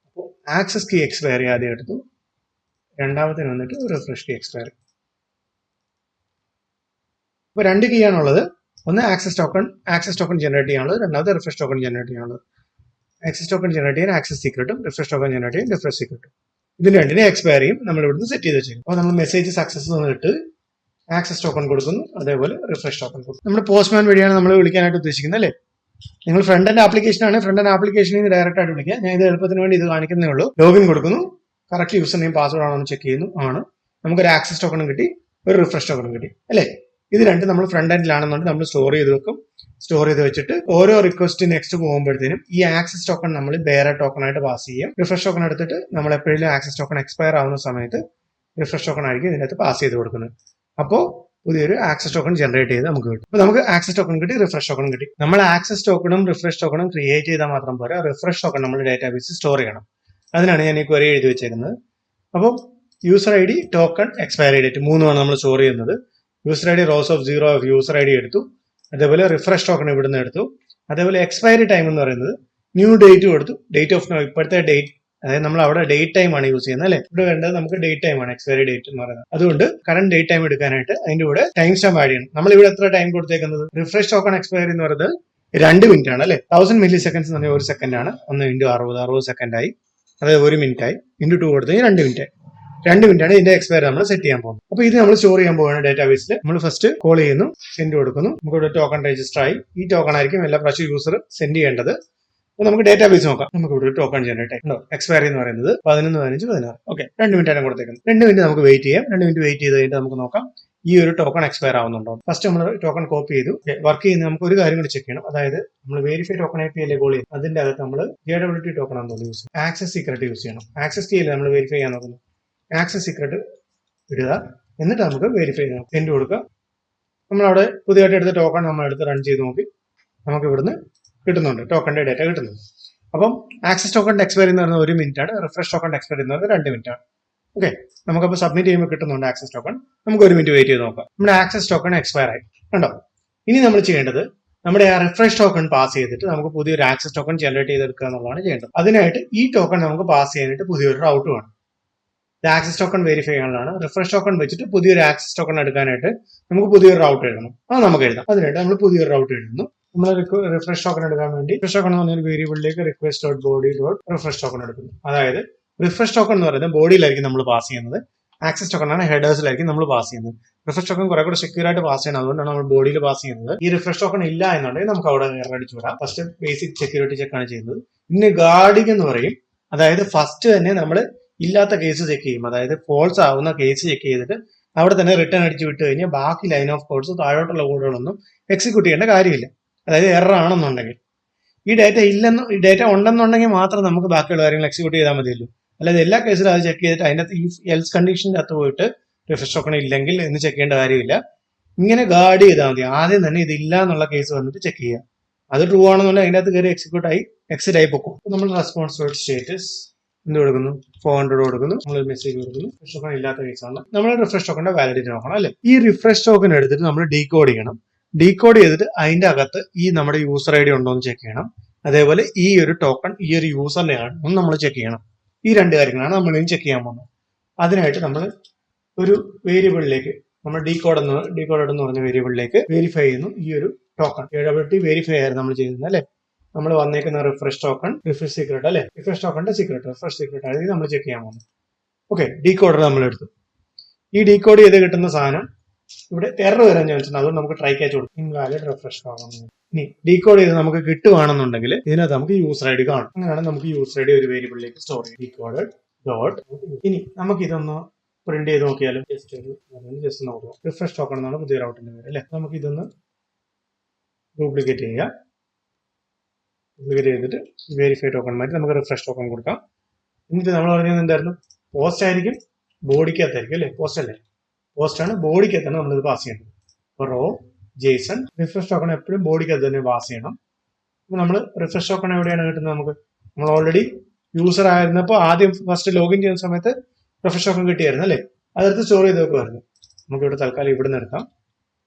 അപ്പോൾ ആക്സസ് കീ എക്സ്പയറി ആദ്യം എടുത്തു, രണ്ടാമത്തിന് വന്നിട്ട് റിഫ്രഷ് കീ എക്സ്പയറി. അപ്പൊ 2 കീ ആണുള്ളത്. ഒന്ന് ആക്സസ് ടോക്കൺ ജനറേറ്റ് ചെയ്യാനുള്ളത്, രണ്ടാമത് റിഫ്രഷ് ടോക്കൺ ജനറേറ്റ് ചെയ്യാനുള്ളത്. ആക്സസ് ടോക്കൺ ജനറേറ്റ് ചെയ്യാൻ ആക്സസ് സീക്രട്ടും, റിഫ്രഷ് ടോക്കൺ ജനറേറ്റ് ചെയ്യാൻ റിഫ്രഷ് സീക്രട്ടും. ഇതിന് 2ന്റെ എക്സ്പയറിയും നമ്മൾ ഇവിടുന്ന് സെറ്റ് ചെയ്ത് വെച്ചേക്കും. അപ്പോൾ നമ്മൾ മെസ്സേജ് സക്സസ് വന്നിട്ട് ആക്സസ് ടോക്കൺ കൊടുക്കുന്നു, അതേപോലെ റിഫ്രഷ് ടോക്കൺ കൊടുക്കുന്നു. നമ്മൾ പോസ്റ്റ്മാൻ വഴിയാണ് നമ്മൾ വിളിക്കാനായിട്ട് ഉദ്ദേശിക്കുന്നത് അല്ലേ. നിങ്ങൾ ഫ്രണ്ട് എൻഡ് ആപ്ലിക്കേഷൻ ആണ്, ഫ്രണ്ട് എൻഡ് ആപ്ലിക്കേഷനിൽ നിന്ന് ഡയറക്റ്റ് ആയിട്ട് വിളിക്കുക. ഞാൻ ഇത് എളുപ്പത്തിന് വേണ്ടി ഇത് കാണിക്കുന്നേ ഉള്ളൂ. ലോഗിൻ കൊടുക്കുന്നു, കറക്റ്റ് യൂസർ നെയിം പാസ്വേഡ് ആണോ എന്ന് ചെക്ക് ചെയ്യുന്നു, ആണ്. നമുക്കൊരു ആക്സസ് ടോക്കണും കിട്ടി, ഒരു റിഫ്രഷ് ടോക്കണും കിട്ടി അല്ലേ. ഇത് 2 നമ്മൾ ഫ്രണ്ട് എൻഡിലാണെന്നുണ്ടെങ്കിൽ നമ്മൾ സ്റ്റോർ ചെയ്ത് വെക്കും. സ്റ്റോർ ചെയ്ത് വെച്ചിട്ട് ഓരോ റിക്വസ്റ്റ് നെക്സ്റ്റ് പോകുമ്പോഴത്തേനും ഈ ആക്സസ് ടോക്കൺ നമ്മൾ വേറെ ടോക്കൺ ആയിട്ട് പാസ് ചെയ്യും. റിഫ്രഷ് ടോക്കൺ എടുത്തിട്ട് നമ്മൾ എപ്പോഴും ആക്സസ് ടോക്കൺ എക്സ്പയർ ആവുന്ന സമയത്ത് റിഫ്രഷ് ടോക്കൺ ആയിരിക്കും ഇതിനകത്ത് പാസ് ചെയ്ത് കൊടുക്കുന്നത്. അപ്പോൾ പുതിയൊരു ആക്സസ് ടോക്കൺ ജനറേറ്റ് ചെയ്ത് നമുക്ക് കിട്ടും. അപ്പോൾ നമുക്ക് ആക്സസ് ടോക്കൺ കിട്ടി, റിഫ്രഷ് ടോക്കൺ കിട്ടി. നമ്മൾ ആക്സസ് ടോക്കണും റിഫ്രഷ് ടോക്കണും ക്രിയേറ്റ് ചെയ്താൽ മാത്രം പോരാ, റിഫ്രഷ് ടോക്കൺ നമ്മൾ ഡാറ്റാബേസിൽ സ്റ്റോർ ചെയ്യണം. അതിനാണ് ഞാൻ ഈ ക്വറി എഴുതി വെച്ചേക്കുന്നത്. അപ്പോൾ user I D, token, expiry date 3 നമ്മൾ സ്റ്റോർ ചെയ്യുന്നത്. User I D rose of 0 of user I D എടുത്തു, അതേപോലെ റിഫ്രഷ് ടോക്കൺ ഇവിടുന്ന് എടുത്തു, അതേപോലെ എക്സ്പയറി ടൈം എന്ന് പറയുന്നത് ന്യൂ ഡേറ്റും എടുത്തു. ഡേറ്റ് ഓഫ് ഇപ്പോഴത്തെ ഡേറ്റ്, അതായത് നമ്മൾ അവിടെ ഡേറ്റ് ടൈം ആണ് യൂസ് ചെയ്യുന്നത് അല്ലെ. ഇവിടെ വേണ്ടത് നമുക്ക് ഡേറ്റ് ടൈം ആണ്, എക്സ്പയറി ഡേറ്റ് എന്ന് പറയുന്നത്. അതുകൊണ്ട് കറന്റ് ഡേറ്റ് ടൈം എടുക്കാനായിട്ട് അതിന്റെ കൂടെ ടൈം സ്റ്റാമ്പ് ആഡ് ചെയ്യണം. നമ്മൾ ഇവിടെ എത്ര ടൈം കൊടുത്തേക്കുന്നത്, റിഫ്രഷ് ടോക്കൺ എക്സ്പയറി എന്ന് പറയുന്നത് 2 മിനിറ്റ് ആണ് അല്ലെ. 1000 മില്ലി സെക്കൻഡ്സ് എന്ന് പറഞ്ഞാൽ 1 സെക്കൻഡ് ആണ്. 1 × 60 സെക്കൻഡ് ആയി, അതായത് 1 മിനിറ്റ് ആയി. × 2 കൊടുത്തു 2 മിനിറ്റ് ആയി. 2 മിനിറ്റ് ആണ് ഇതിന്റെ എക്സ്പയറി നമ്മൾ സെറ്റ് ചെയ്യാൻ പോകുന്നത്. അപ്പൊ ഇത് നമ്മൾ സ്റ്റോർ ചെയ്യാൻ പോകുന്ന ഡാറ്റാബേസിൽ നമ്മൾ ഫസ്റ്റ് കോൾ ചെയ്യുന്നു, സെൻഡ് കൊടുക്കുന്നു. നമുക്ക് ഇവിടെ ടോക്കൺ രജിസ്റ്റർ ആയി. ഈ ടോക്കൺ ആയിരിക്കും എല്ലാ പ്രാവശ്യം യൂസർ സെൻഡ് ചെയ്യേണ്ടത്. അപ്പൊ നമുക്ക് ഡാറ്റാബേസ് നോക്കാം. നമുക്ക് ഇവിടെ ഒരു ടോക്കൺ ജനറേറ്റ് ആയിട്ടുണ്ടോ. എക്സ്പയറി എന്ന് പറയുന്നത് 11, 15, 16. ഓക്കെ, 2 മിനിറ്റ് ആണ് കൊടുത്തേക്കുന്നത്. 2 മിനിറ്റ് നമുക്ക് വെയിറ്റ് ചെയ്യാം. 2 മിനിറ്റ് വെയിറ്റ് ചെയ്ത് കഴിഞ്ഞിട്ട് നമുക്ക് നോക്കാം ഈ ഒരു ടോക്കൺ എക്സ്പയർ ആവുന്നുണ്ടോ. ഫസ്റ്റ് നമ്മൾ ടോക്കൺ കോപ്പി ചെയ്തു. വർക്ക് ചെയ്യുന്ന നമുക്ക് ഒരു കാര്യം കൂടി ചെക്ക് ചെയ്യണം. അതായത് നമ്മൾ വെരിഫൈ ടോക്കൺ API അല്ലേ കോൾ ചെയ്യും, അതിന്റെ അകത്ത് നമ്മൾ JWT ടോക്കൺ ആണെന്ന് യൂസ് ചെയ്യും. ആക്സസ് സീക്രട്ട് യൂസ് ചെയ്യണം. ആക്സസ് കീ അല്ലേ നമ്മൾ വെരിഫൈ ചെയ്യാൻ നോക്കുന്നത്. ആക്സസ് സീക്രട്ട് ഇടുക, എന്നിട്ട് നമുക്ക് വെരിഫൈ ചെയ്യാം. സെൻഡ് കൊടുക്കുക. നമ്മളവിടെ പുതിയതായിട്ട് എടുത്ത ടോക്കൺ നമ്മൾ എടുത്ത് റൺ ചെയ്ത് നോക്കി നമുക്ക് ഇവിടുന്ന് കിട്ടുന്നുണ്ട്, ടോക്കണിന്റെ ഡേറ്റ കിട്ടുന്നുണ്ട്. അപ്പം ആക്സസ് ടോക്കണിന്റെ എക്സ്പയറി എന്ന് പറയുന്നത് 1 മിനിറ്റ് ആണ്, റിഫ്രഷ് ടോക്കൺ എക്സ്പയറി എന്ന് പറയുന്നത് 2 മിനിറ്റ് ആണ്. ഓക്കെ, നമുക്കപ്പോൾ സബ്മിറ്റ് ചെയ്യുമ്പോൾ കിട്ടുന്നുണ്ട് ആക്സസ് ടോക്കൺ. നമുക്ക് 1 മിനിറ്റ് വെയിറ്റ് ചെയ്ത് നോക്കാം. നമ്മുടെ ആക്സസ് ടോക്കൺ എക്സ്പയർ ആയി കണ്ടോ. ഇനി നമ്മൾ ചെയ്യേണ്ടത് നമ്മുടെ ആ റിഫ്രഷ് ടോക്കൺ പാസ് ചെയ്തിട്ട് നമുക്ക് പുതിയൊരു ആക്സസ് ടോക്കൺ ജനറേറ്റ് ചെയ്തെടുക്കുക എന്നുള്ളതാണ് ചെയ്യേണ്ടത്. അതിനായിട്ട് ഈ ടോക്കൺ നമുക്ക് പാസ് ചെയ്യാനായിട്ട് പുതിയൊരു റൗട്ട് വേണം. ആക്സസ് ടോക്കൺ വെരിഫൈ ചെയ്യാനുള്ളതാണ്. റിഫ്രഷ് ടോക്കൺ വെച്ചിട്ട് പുതിയൊരു ആക്സസ് ടോക്കൺ എടുക്കാനായിട്ട് നമുക്ക് പുതിയൊരു റൗട്ട് എഴുതണം. അത് നമുക്ക് എഴുതാം. അതിനായിട്ട് നമ്മൾ പുതിയൊരു റൗട്ട് എഴുതുന്നു. നമ്മൾ റിഫ്രഷ് ടോക്കൺ എടുക്കാൻ വേണ്ടി റിഫ്രഷ് ടോക്കൺ എന്ന് പറഞ്ഞ വേരിയബിളിലേക്ക് request dot body dot refresh token എടുക്കുന്നു. അതായത് റിഫ്രഷ് ടോക്കൺ എന്ന് പറയുന്നത് ബോഡിയിലായിരിക്കും നമ്മൾ പാസ് ചെയ്യുന്നത്. ആക്സസ് ടോക്കൺ ആണ് ഹെഡേഴ്സിലായിരിക്കും നമ്മൾ പാസ് ചെയ്യുന്നത്. റിഫ്രഷ് ടോക്കൺ കുറെ കൂടെ സെക്യൂർ ആയിട്ട് പാസ് ചെയ്യണം, അതുകൊണ്ടാണ് നമ്മൾ ബോഡിയിൽ പാസ് ചെയ്യുന്നത്. ഈ റിഫ്രഷ് ടോക്കൺ ഇല്ല എന്നുണ്ടെങ്കിൽ നമുക്ക് അവിടെ എറർ അടിച്ചു വിടാം. ഫസ്റ്റ് ബേസിക് സെക്യൂരിറ്റി ചെക്ക് ആണ് ചെയ്യുന്നത്. പിന്നെ ഗാർഡിംഗ് എന്ന് പറയും, അതായത് ഫസ്റ്റ് തന്നെ നമ്മൾ ഇല്ലാത്ത കേസ് ചെക്ക് ചെയ്യും, അതായത് ഫോൾസ് ആവുന്ന കേസ് ചെക്ക് ചെയ്തിട്ട് അവിടെ തന്നെ റിട്ടേൺ അടിച്ചു വിട്ട് കഴിഞ്ഞാൽ ബാക്കി ലൈൻ ഓഫ് കോഡ്സ് താഴോട്ടുള്ള കോഡുകളൊന്നും എക്സിക്യൂട്ട് ചെയ്യേണ്ട കാര്യമില്ല. അതായത് എറർ ആണെന്നുണ്ടെങ്കിൽ ഈ ഡേറ്റ ഉണ്ടെന്നുണ്ടെങ്കിൽ മാത്രം നമുക്ക് ബാക്കിയുള്ള കാര്യങ്ങൾ എക്സിക്യൂട്ട് ചെയ്താൽ മതിയല്ലോ. അല്ലാതെ എല്ലാ കേസിലും അത് ചെക്ക് ചെയ്തിട്ട് അതിനകത്ത് ഈ എൽസ് കണ്ടീഷൻ്റെ അകത്ത് പോയിട്ട് റിഫ്രഷ് ടോക്കൺ ഇല്ലെങ്കിൽ എന്ന് ചെക്ക് ചെയ്യേണ്ട കാര്യമില്ല. ഇങ്ങനെ ഗാർഡ് ചെയ്താൽ മതി. ആദ്യം തന്നെ ഇതില്ല എന്നുള്ള കേസ് വന്നിട്ട് ചെക്ക് ചെയ്യുക. അത് ട്രൂ ആണെന്നുണ്ടെങ്കിൽ അതിൻ്റെ അകത്ത് കയറി എക്സിറ്റ് ആയി പോകും. നമ്മൾ റെസ്പോൺസ് സ്റ്റേറ്റസ് എന്ത് കൊടുക്കുന്നു, 400 കൊടുക്കുന്നു, നമ്മൾ മെസ്സേജ് കൊടുക്കുന്നു. റിഫ്രഷ് ടോക്കൺ ഇല്ലാത്ത കേസാണ്. നമ്മൾ റിഫ്രഷ് ടോക്കണിന്റെ വാലിഡിറ്റി നോക്കണം അല്ലേ. ഈ റിഫ്രഷ് ടോക്കൺ എടുത്തിട്ട് നമ്മൾ ഡീകോഡ് ചെയ്യണം. ഡീകോഡ് ചെയ്തിട്ട് അതിന്റെ അകത്ത് ഈ നമ്മുടെ യൂസർ ഐ ഡി ഉണ്ടോ എന്ന് ചെക്ക് ചെയ്യണം. അതേപോലെ ഈ ഒരു ടോക്കൺ ഈ ഒരു യൂസറിനെ ആണെന്ന് നമ്മൾ ചെക്ക് ചെയ്യണം. ഈ രണ്ട് കാര്യങ്ങളാണ് നമ്മൾ ഇനി ചെക്ക് ചെയ്യാൻ പോകുന്നത്. അതിനായിട്ട് നമ്മൾ ഒരു വേരിയബിളിലേക്ക് നമ്മൾ ഡീകോഡ് എന്ന് പറഞ്ഞ വേരിയബിളിലേക്ക് വെരിഫൈ ചെയ്യുന്നു ഈ ഒരു ടോക്കൺ. AWT വെരിഫൈ ആയിരുന്നു നമ്മൾ ചെയ്യുന്നത് അല്ലേ. നമ്മൾ വന്നേക്കുന്ന റിഫ്രഷ് ടോക്കൺ, റിഫ്രഷ് സീക്രട്ട് അല്ലെ, റിഫ്രഷ് ടോക്കണിന്റെ സീക്രട്ട്, റിഫ്രഷ് സീക്രട്ട് ആയിരിക്കും നമ്മൾ ചെക്ക് ചെയ്യാൻ പോകുന്നത്. ഓക്കെ, ഡീകോഡർ നമ്മൾ എടുത്തു. ഈ ഡീകോഡ് ചെയ്ത് കിട്ടുന്ന സാധനം ഇവിടെ എറർ വരാൻ ചാൻസ് ഉണ്ട്, അതുകൊണ്ട് നമുക്ക് ട്രൈ ക്യാച്ച് കൊടുക്കും, ഇൻവാലിഡ് റിഫ്രഷ് ടോക്കൺ. ഇനി ഡീകോഡ് ചെയ്ത് നമുക്ക് കിട്ടുവാണെന്നുണ്ടെങ്കിൽ ഇതിനകത്ത് നമുക്ക് യൂസർ ഐ ഡി കാണും. അങ്ങനെയാണ് നമുക്ക് യൂസർ ഐ ഡി ഒരു വേരിയബിളിലേക്ക് സ്റ്റോർ ചെയ്യും. Decode dot. ഇനി നമുക്ക് ഇതൊന്ന് പ്രിന്റ് ചെയ്ത് നോക്കിയാലും ജസ്റ്റ് നോക്കുക. റിഫ്രഷ് ടോക്കൺ എന്നാണ് പുതിയ റൗട്ടിന്റെ പേര് അല്ലെ. നമുക്ക് ഇതൊന്ന് ഡ്യൂപ്ലിക്കേറ്റ് ചെയ്യുക. ഡ്യൂപ്ലിക്കേറ്റ് ചെയ്തിട്ട് വെരിഫൈ ടോക്കൺ മാറ്റി നമുക്ക് റിഫ്രഷ് ടോക്കൺ കൊടുക്കാം. എന്നിട്ട് നമ്മൾ പറഞ്ഞത് എന്തായിരുന്നു, പോസ്റ്റ് ആയിരിക്കും ബോഡിക്കകത്തായിരിക്കും അല്ലെ. പോസ്റ്റ് അല്ലേ, പോസ്റ്റ് ആണ് ബോഡിക്കകത്താണ് നമ്മളിത് പാസ് ചെയ്യേണ്ടത്. അപ്പോൾ റോ ജേസൺ റിഫ്രഷ് ടോക്കൺ എപ്പോഴും ബോഡിക്കകത്ത് തന്നെ പാസ് ചെയ്യണം. അപ്പോൾ നമ്മൾ റിഫ്രഷ് ടോക്കൺ എവിടെയാണ് കിട്ടുന്നത്, നമുക്ക് നമ്മൾ ഓൾറെഡി യൂസർ ആയിരുന്നപ്പോൾ ആദ്യം ഫസ്റ്റ് ലോഗിൻ ചെയ്യുന്ന സമയത്ത് റിഫ്രഷ് ടോക്കൺ കിട്ടിയായിരുന്നു അല്ലേ. അതെടുത്ത് സ്റ്റോർ ചെയ്ത് വെക്കുമായിരുന്നു. നമുക്ക് ഇവിടെ തൽക്കാലം ഇവിടെ നിന്ന് എടുക്കാം.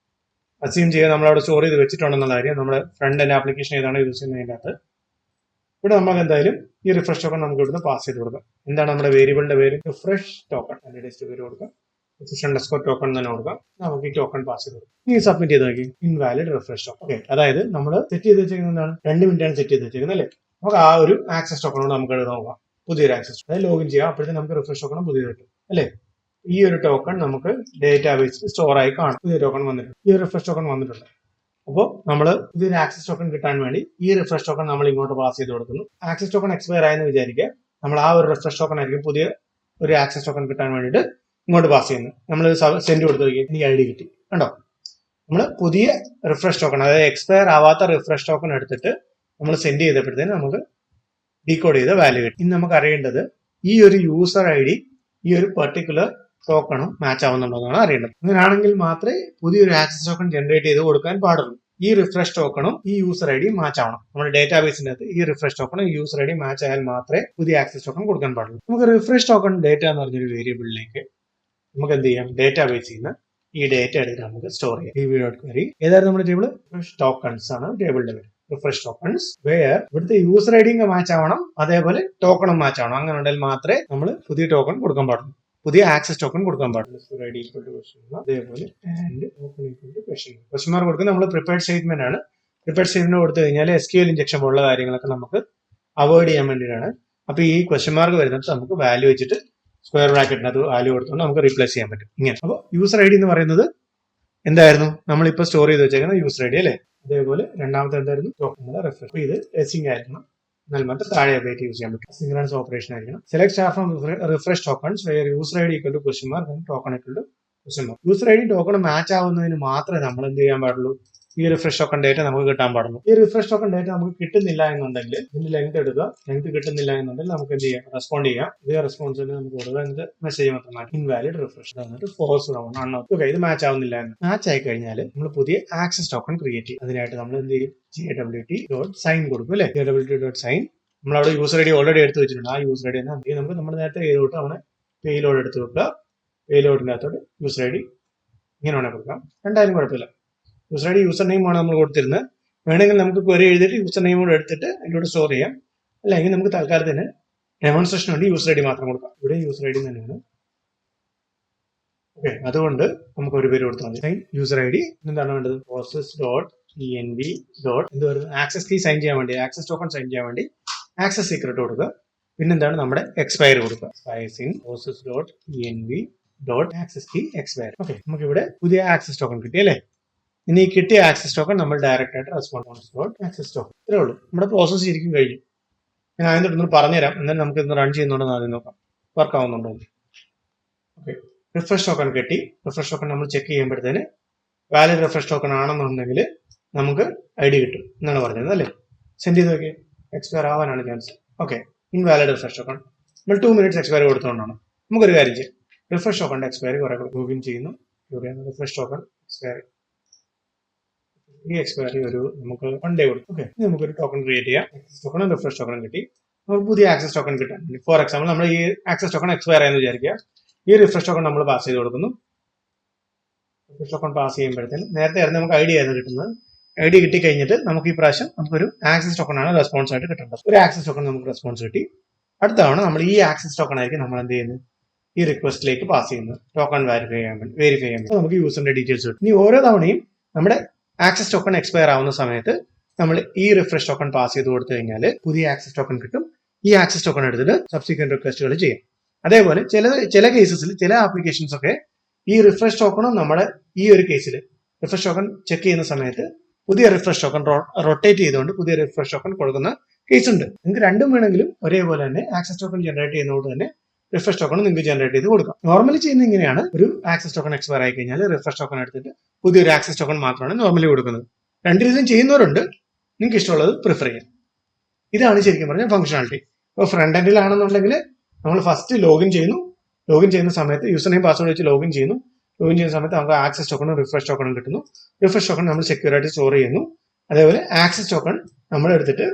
അസ്യൂം ചെയ്യാൻ നമ്മൾ അവിടെ സ്റ്റോർ ചെയ്ത് വെച്ചിട്ടുണ്ടെന്നുള്ള കാര്യം. നമ്മുടെ ഫ്രണ്ട് എൻഡ് ആപ്ലിക്കേഷൻ ഏതാണ് യൂസ് ചെയ്യുന്നതിൻ്റെ അകത്ത് ഇവിടെ നമുക്ക് എന്തായാലും ഈ റിഫ്രഷ് ടോക്കൺ നമുക്ക് ഇവിടുന്ന് പാസ് ചെയ്ത് കൊടുക്കാം. എന്താണ് നമ്മുടെ വേരിയബിളിന്റെ പേര്, റിഫ്രഷ് ടോക്കൺ. അതിന്റെ ടെസ്റ്റ് പേര് കൊടുക്കാം, ടോക്കൺ തന്നെ കൊടുക്കാം. നമുക്ക് ഈ ടോക്കൺ പാസ് ചെയ്ത് കൊടുക്കാം. ഇനി സബ്മിറ്റ് ചെയ്ത് നോക്കി, ഇൻവാലിഡ് റിഫ്രഷ് ടോക്കൺ. ഓക്കെ, അതായത് നമ്മൾ സെറ്റ് ചെയ്ത് വെച്ചിരിക്കുന്നത് എന്താണ്, 2 മിനിറ്റാണ് സെറ്റ് ചെയ്ത് വെച്ചിരിക്കുന്നത് അല്ലേ. നമുക്ക് ആ ഒരു ആക്സസ് ടോക്കണോട് നമുക്ക് നോക്കാം, പുതിയൊരു ആക്സസ്, അതായത് ലോഗിൻ ചെയ്യാം. അപ്പോഴത്തേക്ക് നമുക്ക് റിഫ്രഷ് ടോക്കൺ പുതിയത് കിട്ടും അല്ലേ. ഈ ഒരു ടോക്കൺ നമുക്ക് ഡേറ്റാബേസിൽ സ്റ്റോർ ആയി കാണും. പുതിയ ടോക്കൺ വന്നിട്ടുണ്ട്, ഈ ഒരു റിഫ്രഷ് ടോക്കൺ വന്നിട്ടുണ്ട്. അപ്പോൾ നമ്മൾ പുതിയൊരു ആക്സസ് ടോക്കൺ കിട്ടാൻ വേണ്ടി ഈ റിഫ്രഷ് ടോക്കൺ നമ്മൾ ഇങ്ങോട്ട് പാസ് ചെയ്ത് കൊടുക്കുന്നു. ആക്സസ് ടോക്കൺ എക്സ്പയർ ആയെന്ന് വിചാരിക്കുക, നമ്മൾ ആ ഒരു റിഫ്രഷ് ടോക്കൺ ആയിരിക്കും പുതിയ ഒരു ആക്സസ് ടോക്കൺ കിട്ടാൻ വേണ്ടിയിട്ട് ഇങ്ങോട്ട് പാസ് ചെയ്യുന്നത്. നമ്മൾ സെൻഡ് കൊടുത്തു നോക്കി, എനിക്ക് ഐ ഡി കിട്ടി കണ്ടോ. നമ്മൾ പുതിയ റിഫ്രഷ് ടോക്കൺ, അതായത് എക്സ്പയർ ആവാത്ത റിഫ്രഷ് ടോക്കൺ എടുത്തിട്ട് നമ്മൾ സെൻഡ് ചെയ്തപ്പോഴത്തേന് നമുക്ക് ഡീകോഡ് ചെയ്ത വാല്യൂ കിട്ടി. ഇനി നമുക്ക് അറിയേണ്ടത് ഈ ഒരു യൂസർ ഐ ഡി ഈ ഒരു പെർട്ടിക്കുലർ ടോക്കണും മാച്ച് ആവുന്നുണ്ടോ എന്നാണ് അറിയേണ്ടത്. അങ്ങനെയാണെങ്കിൽ മാത്രമേ പുതിയൊരു ആക്സസ് ടോക്കൺ ജനറേറ്റ് ചെയ്ത് കൊടുക്കാൻ പാടുള്ളൂ. ഈ റിഫ്രഷ് ടോക്കണും ഈ യൂസർ ഐ ഡിയും മാച്ച് ആവണം. നമ്മുടെ ഡേറ്റാബേസിന്റെ അകത്ത് ഈ റിഫ്രഷ് ടോക്കണും ഈ യൂസർ ഐ ഡിയും മാച്ച് ആയാൽ മാത്രമേ പുതിയ ആക്സസ് ടോക്കൺ കൊടുക്കാൻ പാടുള്ളൂ. നമുക്ക് റിഫ്രഷ് ടോക്കൺ ഡേറ്റ എന്ന് പറഞ്ഞൊരു വേരിയബിളിലേക്ക് നമുക്ക് എന്ത് ചെയ്യാം, ഡേറ്റാബേസിൽ നിന്ന് ഈ ഡേറ്റ എടുത്ത് നമുക്ക് സ്റ്റോർ ചെയ്യാം. db.query ഏതായിരുന്നു നമ്മുടെ ടേബിൾ, റിഫ്രഷ് ടോക്കൺസ് ആണ് ടേബിളിന്റെ പേര്. റിഫ്രഷ് ടോക്കൺസ് വേർ ഇവിടുത്തെ യൂസർ ഐ ഡിയും മാച്ച് ആവണം, അതേപോലെ ടോക്കണും മാച്ച് ആവണം. അങ്ങനെ ഉണ്ടെങ്കിൽ മാത്രമേ നമ്മൾ പുതിയ ടോക്കൺ കൊടുക്കാൻ പാടുള്ളൂ, പുതിയ ആക്സസ് ടോക്കൺ കൊടുക്കാൻ പാടില്ല. അതേപോലെ ക്വസ്റ്റ്യൻ മാർക്ക് കൊടുക്കുന്നത് നമ്മൾ പ്രിപ്പയർഡ് സ്റ്റേറ്റ്മെന്റ് ആണ്. പ്രിപ്പയർഡ് സ്റ്റേറ്റ്മെന്റ് കൊടുത്തു കഴിഞ്ഞാൽ SQL ഇഞ്ചക്ഷൻ പോലുള്ള കാര്യങ്ങളൊക്കെ നമുക്ക് അവോയ്ഡ് ചെയ്യാൻ വേണ്ടിയിട്ടാണ്. അപ്പൊ ഈ ക്വസ്റ്റ്യൻ മാർക്ക് വരുന്നത് നമുക്ക് വാല്യൂ വെച്ചിട്ട് സ്ക്വയർ ബ്രാക്കറ്റിനകത്ത് വാല്യൂ കൊടുത്തുകൊണ്ട് നമുക്ക് റീപ്ലേസ് ചെയ്യാൻ പറ്റും ഇങ്ങനെ. അപ്പോൾ യൂസർ ഐ ഡി എന്ന് പറയുന്നത് എന്തായിരുന്നു, നമ്മളിപ്പോൾ സ്റ്റോർ ചെയ്ത് വെച്ചേക്കുന്ന യൂസർ ഐ ഡി അല്ലേ. അതേപോലെ രണ്ടാമത്തെ എന്തായിരുന്നു, ടോക്കൺ റെഫർ. അപ്പൊ ഇത് എസിങ് ആയിരിക്കണം, എന്നാൽ മാത്രം താഴെ അപ്ഡേറ്റ് യൂസ് ചെയ്യാൻ പറ്റും. സിംഗ്രണസ് ഓപ്പറേഷൻ ആയിരിക്കണം. Select star from refresh tokens where user I D equal to question mark, token equal to question mark. User I D token match ആവുന്നതിന് മാത്രമേ നമ്മൾ എന്ത് ചെയ്യാൻ പാടുള്ളൂ, ഈ റിഫ്രഷ് ടോക്കൺ ഡേറ്റ നമുക്ക് കിട്ടാൻ പാടുള്ളൂ. ഈ റിഫ്രഷ് ടോക്കൺ ഡേറ്റ നമുക്ക് കിട്ടുന്നില്ല എന്നുണ്ടെങ്കിൽ ഇതിന്റെ ലെങ്ത് എടുക്കുക. ലെങ്ത് കിട്ടുന്നില്ല എന്നുണ്ടെങ്കിൽ നമുക്ക് എന്ത് ചെയ്യാം, റെസ്പോണ്ട് ചെയ്യാം. ഇതേ റെസ്പോൺസിന് നമുക്ക് കൊടുക്കുക, എന്നിട്ട് മെസ്സേജ് മാത്രം മാറ്റി ഇൻവാലിഡ് റിഫ്രഷ് എന്നിട്ട് ഫോഴ്സ് ഡൗൺ ആണ്. ഓക്കെ, ഇത് മാച്ച് ആവുന്നില്ല എന്ന് മാച്ച് ആയി കഴിഞ്ഞാൽ നമ്മൾ പുതിയ ആക്സസ് ടോക്കൺ ക്രിയേറ്റ് ചെയ്യും. അതിനായിട്ട് നമ്മൾ എന്ത് ചെയ്യും, JWT.sign കൊടുക്കും അല്ലെ. JWT.sign നമ്മൾ അവിടെ യൂസർ ഐ ഡി ഓൾറെഡി എടുത്ത് വെച്ചിട്ടുണ്ട്. ആ യൂസർ ഐ ഡി തന്നെ നമുക്ക് നമ്മൾ നേരത്തെ ചെയ്തോട്ട് അവിടെ പേലോഡ് എടുത്ത് വെക്കുക. പേലോഡിന്റെ അകത്തോട്ട് യൂസർ ഐ ഡി ഇങ്ങനെ വേണേൽ കൊടുക്കാം, രണ്ടായാലും കുഴപ്പമില്ല. User I D user name ആണ് നമ്മൾ കൊടുത്തിരുന്നത്. വേണമെങ്കിൽ നമുക്ക് ക്വറി എഴുതിയിട്ട് യൂസർ നെയിം കൂടെ എടുത്തിട്ട് അതിലൂടെ സ്റ്റോർ ചെയ്യാം. അല്ലെങ്കിൽ നമുക്ക് തൽക്കാലത്തിന് ഡെമോൺസ്ട്രേഷൻ വേണ്ടി യൂസർ ഐ ഡി മാത്രം കൊടുക്കാം. ഇവിടെ യൂസർ ഐ ഡി തന്നെയാണ്. ഓക്കെ, അതുകൊണ്ട് നമുക്ക് ഒരു പേര് കൊടുത്താൽ മതി. യൂസർ ഐ ഡി എന്താണ് വേണ്ടത്, process.env. എന്ത് പറയുന്നത്, ആക്സസ് കീ സൈൻ ചെയ്യാൻ വേണ്ടി, ആക്സസ് ടോക്കൺ സൈൻ ചെയ്യാൻ വേണ്ടി ആക്സസ് സീക്രട്ട് കൊടുക്കുക. പിന്നെന്താണ് നമ്മുടെ എക്സ്പയർ കൊടുക്കുക. Expires in process dot env dot access key expire. Okay, നമുക്ക് ഇവിടെ പുതിയ ആക്സസ് ടോക്കൺ കിട്ടി അല്ലേ. ഇനി ഈ കിട്ടിയ ആക്സസ് ടോക്കൺ നമ്മൾ ഡയറക്റ്റ് ആയിട്ട് റെസ്പോൺസ് ഡോട്ട് ആക്സസ് ടോക്കൺ, ഇത്രേ ഉള്ളൂ. നമ്മുടെ പ്രോസസ് ശരിക്കും കഴിഞ്ഞു. ഞാൻ അതിൻ്റെ ഒന്ന് പറഞ്ഞുതരാം, എന്നാലും നമുക്ക് ഇന്ന് റൺ ചെയ്യുന്നുണ്ടെന്ന് ആദ്യം നോക്കാം, വർക്ക് ആവുന്നുണ്ടോ. ഓക്കെ, റിഫ്രഷ് ടോക്കൺ കിട്ടി. റിഫ്രഷ് ടോക്കൺ നമ്മൾ ചെക്ക് ചെയ്യുമ്പോഴത്തേന് വാലിഡ് റിഫ്രഷ് ടോക്കൺ ആണെന്നുണ്ടെങ്കിൽ നമുക്ക് ID കിട്ടും എന്നാണ് പറഞ്ഞത് അല്ലേ. സെൻഡ് ചെയ്ത് നോക്കി, എക്സ്പയർ ആവാനാണ് chance. Okay, invalid refresh token നമ്മൾ 2 minutes എക്സ്പയർ കൊടുത്തുകൊണ്ടാണ്. നമുക്കൊരു കാര്യം ചെയ്യാം, റിഫ്രഷ് ടോക്കണിന്റെ എക്സ്പയറി കുറെ ലോഗിൻ ചെയ്യുന്നു. റിഫ്രഷ് ടോക്കൺ എക്സ്പയറി, ഈ എക്സ്പയറി ഒരു നമുക്ക് 1 day കൊടുക്കും. ഓക്കെ, നമുക്കൊരു ടോക്കൺ ക്രിയേറ്റ് ചെയ്യാം. ആക്സസ് ടോക്കണും റിഫ്രഷ് ടോക്കണും കിട്ടി. നമുക്ക് പുതിയ ആക്സസ് ടോക്കൺ കിട്ടാൻ വേണ്ടി, ഫോർ എക്സാമ്പിൾ നമ്മൾ ഈ ആക്സസ് ടോക്കൺ എക്സ്പയർ ആയെന്ന് വിചാരിക്കുക. ഈ റിഫ്രഷ് ടോക്കൺ നമ്മൾ പാസ് ചെയ്ത് കൊടുക്കുന്നു. റിഫ്രഷ് ടോക്കൺ പാസ് ചെയ്യുമ്പോഴത്തേന് നേരത്തെ ആയിരുന്നു നമുക്ക് ID ആയിരുന്നു കിട്ടുന്നത്. ID കിട്ടി കഴിഞ്ഞിട്ട് നമുക്ക് ഈ പ്രാവശ്യം നമുക്കൊരു ആക്സസ് ടോക്കൺ ആണ് റെസ്പോൺസ് ആയിട്ട് കിട്ടേണ്ടത്. ഒരു ആക്സസ് ടോക്കൺ നമുക്ക് റെസ്പോൺസ് കിട്ടി. അടുത്ത തവണ നമ്മൾ ഈ ആക്സസ് ടോക്കൺ ആയിരിക്കും നമ്മൾ എന്ത് ചെയ്യുന്നത്, ഈ റിക്വസ്റ്റിലേക്ക് പാസ് ചെയ്യുന്നത്, ടോക്കൺ വെരിഫൈ ചെയ്യാൻ വേണ്ടി നമുക്ക് യൂസറിന്റെ ഡീറ്റെയിൽസ് കിട്ടും. ഇനി ഓരോ തവണയും നമ്മുടെ ആക്സസ് ടോക്കൺ എക്സ്പയർ ആവുന്ന സമയത്ത് നമ്മൾ ഈ റിഫ്രഷ് ടോക്കൺ പാസ് ചെയ്ത് കൊടുത്തു കഴിഞ്ഞാൽ പുതിയ ആക്സസ് ടോക്കൺ കിട്ടും. ഈ ആക്സസ് ടോക്കൺ എടുത്തിട്ട് സബ്സിക്വന്റ് റിക്വസ്റ്റുകൾ ചെയ്യും. അതേപോലെ ചില കേസസിൽ ചില ആപ്ലിക്കേഷൻസ് ഒക്കെ ഈ റിഫ്രഷ് ടോക്കണും നമ്മുടെ ഈ ഒരു കേസിൽ റിഫ്രഷ് ടോക്കൺ ചെക്ക് ചെയ്യുന്ന സമയത്ത് പുതിയ റിഫ്രഷ് ടോക്കൺ റൊട്ടേറ്റ് ചെയ്തുകൊണ്ട് പുതിയ റിഫ്രഷ് ടോക്കൺ കൊടുക്കുന്ന കേസ് ഉണ്ട്. നിങ്ങൾക്ക് രണ്ടും വേണമെങ്കിലും ഒരേപോലെ തന്നെ ആക്സസ് ടോക്കൺ ജനറേറ്റ് ചെയ്യുന്നതുകൊണ്ട് തന്നെ റിഫ്രഷ് ടോക്കൺ നിങ്ങൾക്ക് ജനറേറ്റ് ചെയ്ത് കൊടുക്കാം. നോർമലി ചെയ്യുന്നത് ഇങ്ങനെയാണ്, ഒരു ആക്സസ് ടോക്കൺ എക്സ്പയർ ആയി കഴിഞ്ഞാൽ റിഫ്രഷ് ടോക്കൺ എടുത്തിട്ട് പുതിയൊരു ആക്സസ് ടോക്കൺ മാത്രമാണ് നോർമലി കൊടുക്കുന്നത്. രണ്ട് രീതിയിലും ചെയ്യുന്നവരുണ്ട്, നിങ്ങൾക്ക് ഇഷ്ടമുള്ളത് പ്രിഫർ ചെയ്യാം. ഇതാണ് ശരിക്കും പറഞ്ഞാൽ ഫംഗ്ഷനാലിറ്റി. ഇപ്പോൾ ഫ്രണ്ട് എൻഡിലാണെന്നുണ്ടെങ്കിൽ നമ്മൾ ഫസ്റ്റ് ലോഗിൻ ചെയ്യുന്നു. ലോഗിൻ ചെയ്യുന്ന സമയത്ത് യൂസർ നെയിം പാസ്വേഡ് വെച്ച് ലോഗിൻ ചെയ്യുന്നു. ലോഗിൻ ചെയ്യുന്ന സമയത്ത് നമുക്ക് ആക്സസ് ടോക്കണും റിഫ്രഷ് ടോക്കണും കിട്ടുന്നു. റിഫ്രഷ് ടോക്കൺ നമ്മൾ സെക്യൂർ ആയിട്ട് സ്റ്റോർ ചെയ്യുന്നു. അതേപോലെ ആക്സസ് ടോക്കൺ നമ്മൾ എടുത്തിട്ട്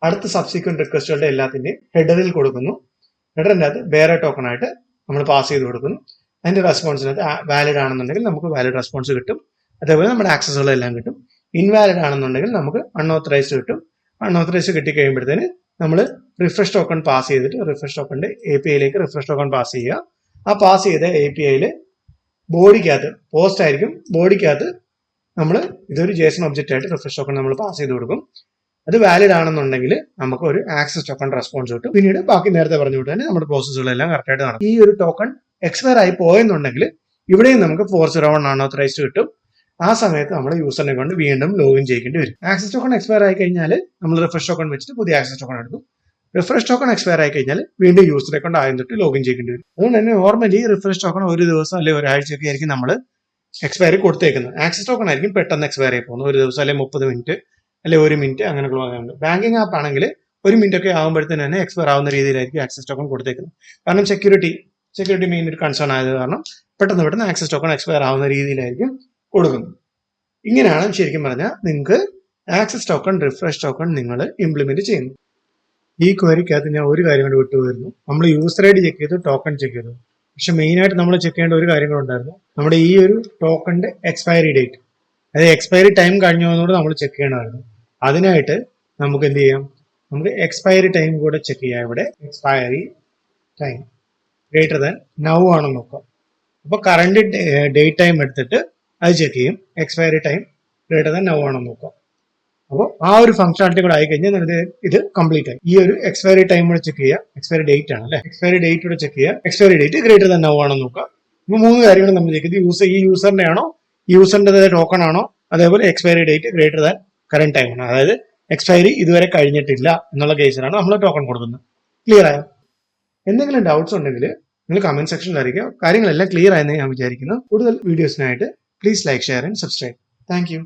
അടുത്ത സബ്സിക്വന്റ് റിക്വസ്റ്റുകളുടെ എല്ലാത്തിന്റെയും ഹെഡറിൽ കൊടുക്കുന്നു. ഹെഡറിന്റെ അകത്ത് വേറെ ടോക്കൺ ആയിട്ട് നമ്മൾ പാസ് ചെയ്ത് കൊടുക്കുന്നു. അതിന്റെ റെസ്പോൺസിനകത്ത് വാലിഡ് ആണെന്നുണ്ടെങ്കിൽ നമുക്ക് വാലിഡ് റെസ്പോൺസ് കിട്ടും. അതേപോലെ നമ്മുടെ ആക്സസുകളെല്ലാം കിട്ടും. ഇൻവാലിഡ് ആണെന്നുണ്ടെങ്കിൽ നമുക്ക് അൺഓത്തറൈസ്ഡ് കിട്ടും. അൺഓത്തറൈസ്ഡ് കിട്ടിക്കഴിയുമ്പോഴത്തേന് നമ്മൾ റിഫ്രഷ് ടോക്കൺ പാസ് ചെയ്തിട്ട് റിഫ്രഷ് ടോക്കണിന്റെ APIയിലേക്ക് റിഫ്രഷ് ടോക്കൺ പാസ് ചെയ്യുക. ആ പാസ് ചെയ്ത APIയിൽ ബോഡിക്കകത്ത് പോസ്റ്റ് ആയിരിക്കും. ബോഡിക്കകത്ത് നമ്മൾ ഇതൊരു JSON ഒബ്ജക്റ്റ് ആയിട്ട് റിഫ്രഷ് ടോക്കൺ നമ്മൾ പാസ് ചെയ്ത് കൊടുക്കും. അത് വാലിഡ് ആണെന്നുണ്ടെങ്കിൽ നമുക്ക് ഒരു ആക്സസ് ടോക്കൺ റെസ്പോൺസ് കിട്ടും. പിന്നീട് ബാക്കി നേരത്തെ പറഞ്ഞു വിട്ട് തന്നെ നമ്മുടെ പ്രോസസ്സുകളെല്ലാം കറക്റ്റ് ആയിട്ട് നടക്കും. ഈ ഒരു ടോക്കൺ എക്സ്പയർ ആയി പോയെന്നുണ്ടെങ്കിൽ ഇവിടെയും നമുക്ക് 401 അൺഓത്തറൈസ്ഡ് കിട്ടും. ആ സമയത്ത് നമ്മുടെ യൂസറിനെ കൊണ്ട് വീണ്ടും ലോഗിൻ ചെയ്യേണ്ടി വരും. ആക്സസ് ടോക്കൺ എക്സ്പയർ ആയി കഴിഞ്ഞാൽ നമ്മൾ റിഫ്രഷ് ടോക്കൺ വെച്ചിട്ട് പുതിയ ആക്സസ് ടോക്കൺ എടുക്കും. റിഫ്രഷ് ടോക്കൺ എക്സ്പയർ ആയി കഴിഞ്ഞാൽ വീണ്ടും യൂസറെ കൊണ്ട് ആദ്യം തൊട്ട് ലോഗിൻ ചെയ്യേണ്ടി വരും. അതുകൊണ്ട് തന്നെ നോർമലി റിഫ്രഷ് ടോക്കൺ ഒരു ദിവസം അല്ലെങ്കിൽ ഒരാഴ്ചയൊക്കെ ആയിരിക്കും നമ്മൾ എക്സ്പയറി കൊടുത്തേക്കുന്നത്. ആക്സസ് ടോക്കൺ ആയിരിക്കും പെട്ടെന്ന് എക്സ്പയർ ആയി പോകുന്നത്. ഒരു ദിവസം അല്ലെങ്കിൽ 30 മിനിറ്റ് അല്ലെങ്കിൽ 1 മിനിറ്റ് അങ്ങനെയുള്ള ഭാഗമുണ്ട്. ബാങ്കിങ് ആപ്പ് ആണെങ്കിൽ 1 മിനിറ്റ് ഒക്കെ ആകുമ്പോഴത്തേന് തന്നെ എക്സ്പയർ ആവുന്ന രീതിയിലായിരിക്കും ആക്സസ് ടോക്കൺ കൊടുത്തേക്കുന്നത്. കാരണം സെക്യൂരിറ്റി മെയിൻ ഒരു കൺസേൺ ആയത് കാരണം പെട്ടെന്ന് ആക്സസ് ടോക്കൺ എക്സ്പയർ ആവുന്ന രീതിയിലായിരിക്കും കൊടുക്കുന്നത്. ഇങ്ങനെയാണ് ശരിക്കും പറഞ്ഞാൽ നിങ്ങൾക്ക് ആക്സസ് ടോക്കൺ റിഫ്രഷ് ടോക്കൺ നിങ്ങൾ ഇംപ്ലിമെന്റ് ചെയ്യുന്നു. ഈ ക്വയറിക്കകത്ത് ഞാൻ ഒരു കാര്യം കൊണ്ട് വിട്ടുപോയിരുന്നു. നമ്മൾ യൂസർ ID ചെക്ക് ചെയ്തു, ടോക്കൺ ചെക്ക് ചെയ്തു. പക്ഷെ മെയിൻ ആയിട്ട് നമ്മൾ ചെക്ക് ചെയ്യേണ്ട ഒരു കാര്യം ഉണ്ടായിരുന്നു. നമ്മുടെ ഈ ഒരു ടോക്കണിന്റെ എക്സ്പയറി ഡേറ്റ്, അതായത് എക്സ്പയറി ടൈം കഴിഞ്ഞോന്നുകൂടെ നമ്മൾ ചെക്ക് ചെയ്യണമായിരുന്നു. അതിനായിട്ട് നമുക്ക് എന്ത് ചെയ്യാം, നമുക്ക് എക്സ്പയറി ടൈം കൂടെ ചെക്ക് ചെയ്യാം. ഇവിടെ expiry time greater than now ആണെന്ന് നോക്കാം. അപ്പൊ കറന്റ് ഡേറ്റ് ടൈം എടുത്തിട്ട് അത് ചെക്ക് ചെയ്യും. Expiry time greater than now ആണെന്ന് നോക്കാം. അപ്പോൾ ആ ഒരു ഫംഗ്ഷനാലിറ്റി കൂടെ ആയി കഴിഞ്ഞാൽ ഇത് കംപ്ലീറ്റ് ആയി. ഈ ഒരു എക്സ്പയറി ടൈം കൂടെ ചെക്ക് ചെയ്യുക. എക്സ്പയറി ഡേറ്റ് ആണ് അല്ലെ, എക്സ്പയറി ഡേറ്റ് കൂടെ ചെക്ക് ചെയ്യുക. Expiry date greater than now ആണെന്ന് നോക്കാം. ഇപ്പൊ 3 കാര്യങ്ങൾ നമ്മൾ ചെക്ക് ചെയ്ത് ഈ യൂസറിന്റെ ആണോ, യൂസറിന്റെ ടോക്കൺ ആണോ, അതേപോലെ expiry date greater than current time ആണ്. അതായത് എക്സ്പയറി ഇതുവരെ കഴിഞ്ഞിട്ടില്ല എന്നുള്ള കേസിലാണ് നമ്മൾ ടോക്കൺ കൊടുക്കുന്നത്. ക്ലിയർ ആയോ? എന്തെങ്കിലും ഡൗട്ട്സ് ഉണ്ടെങ്കിൽ നിങ്ങൾ കമന്റ് സെക്ഷനിൽ അറിയിക്കുക. കാര്യങ്ങളെല്ലാം ക്ലിയർ ആയെന്ന് ഞാൻ വിചാരിക്കുന്നു. കൂടുതൽ വീഡിയോസിനായിട്ട് please like, share and subscribe. Thank U.